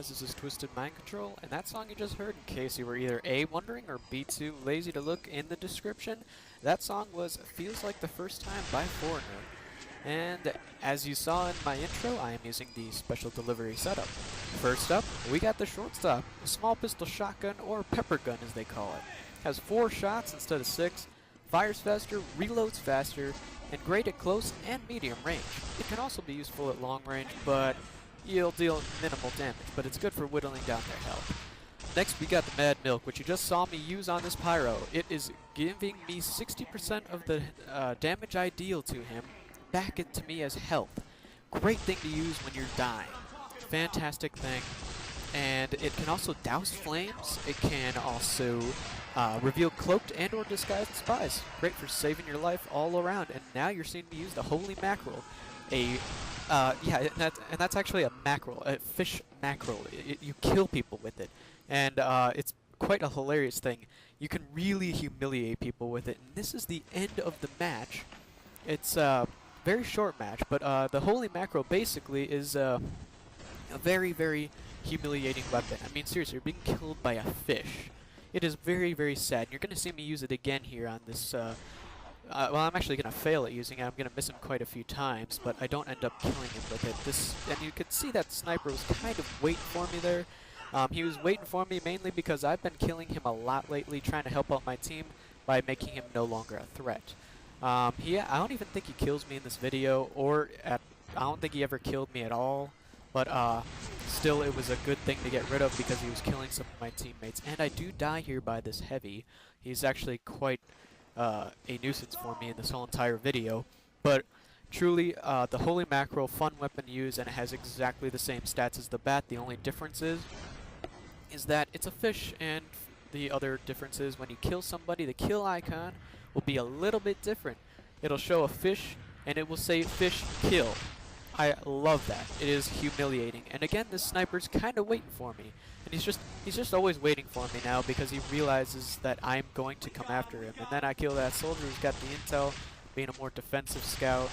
guys, this is Twistedmindcontrol, and that song you just heard, in case you were either A, wondering, or B, too lazy to look in the description, that song was Feels Like the First Time by Foreigner. And as you saw in my intro, I am using the special delivery setup. First up, we got the shortstop, a small pistol shotgun, or pepper gun as they call it. Has 4 shots instead of 6, fires faster, reloads faster, and great at close and medium range. It can also be useful at long range, but you'll deal minimal damage, but it's good for whittling down their health. Next we got the Mad Milk, which you just saw me use on this Pyro. It is giving me 60% of the damage I deal to him back into me as health. Great thing to use when you're dying. Fantastic thing. And it can also douse flames. It can also reveal cloaked and or disguised spies. Great for saving your life all around. And now you're seeing me use the Holy Mackerel. That's actually a mackerel, a fish mackerel. You kill people with it. And it's quite a hilarious thing. You can really humiliate people with it. And this is the end of the match. It's a very short match, but the Holy Mackerel basically is a very, very humiliating weapon. I mean, seriously, you're being killed by a fish. It is very, very sad. You're going to see me use it again here on this, well, I'm actually going to fail at using it. I'm going to miss him quite a few times, but I don't end up killing him with it. And you can see that sniper was kind of waiting for me there. He was waiting for me mainly because I've been killing him a lot lately, trying to help out my team by making him no longer a threat. I don't even think he kills me in this video, I don't think he ever killed me at all. But still, it was a good thing to get rid of because he was killing some of my teammates. And I do die here by this heavy. He's actually quite a nuisance for me in this whole entire video. But truly, the Holy Mackerel, fun weapon to use, and it has exactly the same stats as the bat. The only difference is that it's a fish, and the other difference is when you kill somebody, the kill icon will be a little bit different. It'll show a fish, and it will say fish kill. I love that. It is humiliating. And again, this sniper's kind of waiting for me. And he's just always waiting for me now because he realizes that I'm going to come after him. And then I kill that soldier who's got the intel, being a more defensive scout.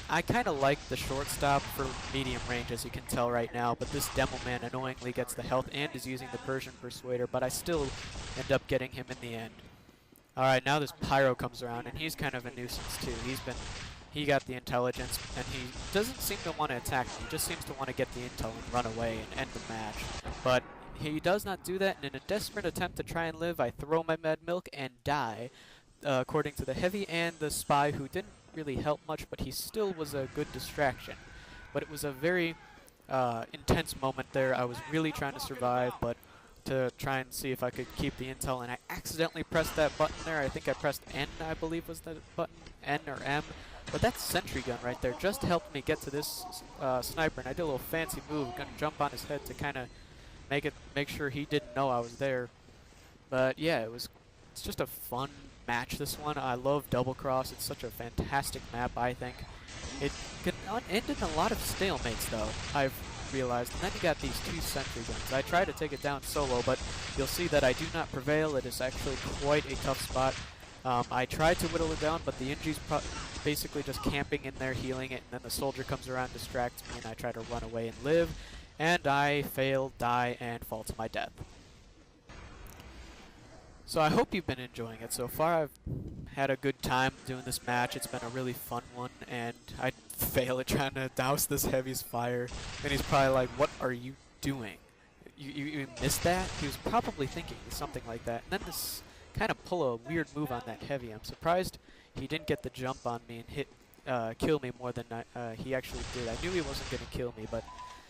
I kind of like the shortstop for medium range, as you can tell right now, but this Demo Man annoyingly gets the health and is using the Persian Persuader, but I still end up getting him in the end. Alright, now this Pyro comes around, and he's kind of a nuisance too. He got the intelligence, and he doesn't seem to want to attack me. He just seems to want to get the intel and run away and end the match. But he does not do that, and in a desperate attempt to try and live, I throw my Mad Milk and die, according to the Heavy and the Spy, who didn't really help much, but he still was a good distraction. But it was a very intense moment there. I was really trying to survive, but to try and see if I could keep the intel, and I accidentally pressed that button there. I think I pressed N, I believe was the button, N or M. But that sentry gun right there just helped me get to this sniper, and I did a little fancy move, gonna jump on his head to kind of make sure he didn't know I was there. But yeah, it's just a fun match, this one. I love Double Cross. It's such a fantastic map, I think. It can end in a lot of stalemates, though, I've realized. And then you got these 2 sentry guns. I try to take it down solo, but you'll see that I do not prevail. It is actually quite a tough spot. I tried to whittle it down, but the Inji's basically just camping in there, healing it, and then the soldier comes around, distracts me, and I try to run away and live, and I fail, die, and fall to my death. So I hope you've been enjoying it so far. I've had a good time doing this match. It's been a really fun one, and I fail at trying to douse this Heavy's fire, and he's probably like, what are you doing? You missed that? He was probably thinking something like that. And then this kind of pull a weird move on that Heavy. I'm surprised he didn't get the jump on me and kill me more than he actually did. I knew he wasn't going to kill me, but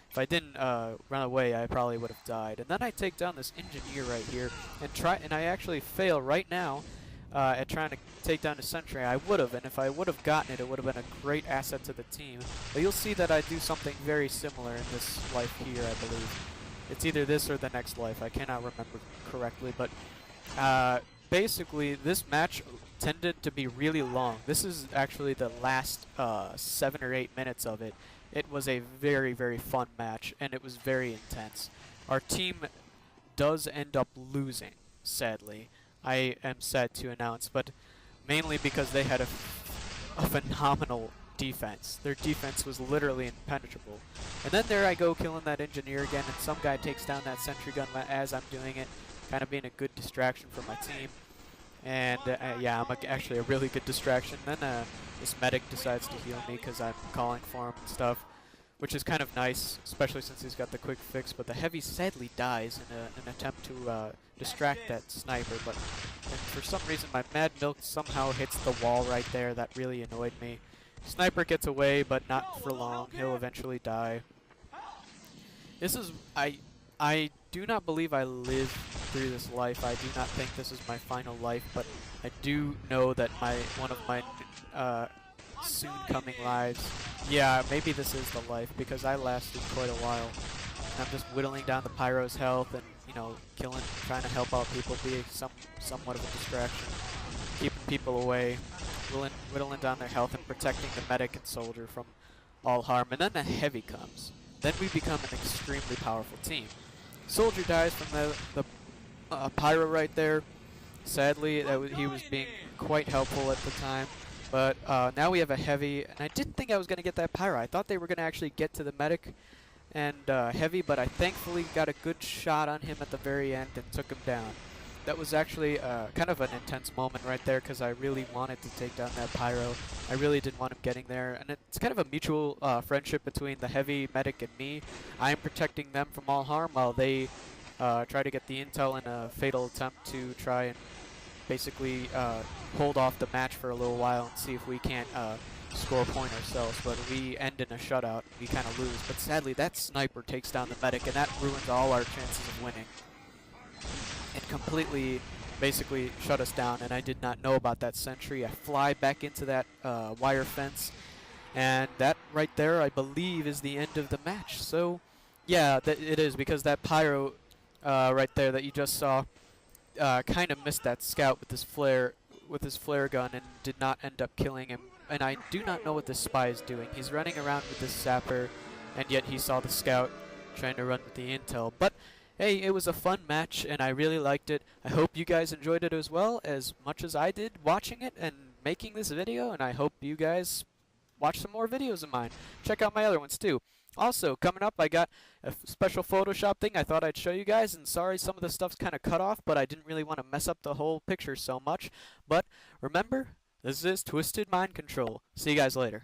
if I didn't run away, I probably would have died. And then I take down this engineer right here and I actually fail right now at trying to take down the sentry. I would have, and if I would have gotten it, it would have been a great asset to the team. But you'll see that I do something very similar in this life here, I believe. It's either this or the next life. I cannot remember correctly, but basically, this match tended to be really long. This is actually the last 7 or 8 minutes of it. It was a very, very fun match, and it was very intense. Our team does end up losing, sadly. I am sad to announce, but mainly because they had a phenomenal defense. Their defense was literally impenetrable. And then there I go killing that engineer again, and some guy takes down that sentry gun as I'm doing it, kind of being a good distraction for my team. And yeah, I'm actually a really good distraction. Then this medic decides to heal me because I'm calling for him and stuff, which is kind of nice, especially since he's got the quick fix. But the heavy sadly dies in an attempt to distract that sniper. But for some reason, my Mad Milk somehow hits the wall right there. That really annoyed me. Sniper gets away, but not for long. He'll eventually die. This is I do not believe I live through this life. I do not think this is my final life, but I do know that one of my soon coming lives. Yeah, maybe this is the life because I lasted quite a while. And I'm just whittling down the Pyro's health and, you know, killing, trying to help out people, be somewhat of a distraction, keeping people away, whittling down their health and protecting the medic and soldier from all harm. And then the heavy comes. Then we become an extremely powerful team. Soldier dies from the Pyro right there. Sadly, he was being quite helpful at the time. But now we have a heavy, and I didn't think I was going to get that Pyro. I thought they were going to actually get to the medic and heavy, but I thankfully got a good shot on him at the very end and took him down. That was actually kind of an intense moment right there because I really wanted to take down that Pyro. I really didn't want him getting there, and it's kind of a mutual friendship between the heavy medic and me. I'm protecting them from all harm while they try to get the intel in a fatal attempt to try and basically hold off the match for a little while and see if we can't score a point ourselves. But we end in a shutout. We kind of lose. But sadly, that sniper takes down the medic, and that ruins all our chances of winning. It completely, basically, shut us down, and I did not know about that sentry. I fly back into that wire fence, and that right there, I believe, is the end of the match. So, yeah, it is, because that Pyro right there that you just saw kind of missed that scout with his flare gun and did not end up killing him. And I do not know what this spy is doing. He's running around with this sapper, and yet he saw the scout trying to run with the intel. But hey, it was a fun match, and I really liked it. I hope you guys enjoyed it as well, as much as I did watching it and making this video, and I hope you guys watch some more videos of mine. Check out my other ones too. Also, coming up, I got a special Photoshop thing I thought I'd show you guys, and sorry some of the stuff's kind of cut off, but I didn't really want to mess up the whole picture so much. But remember, this is Twisted Mind Control. See you guys later.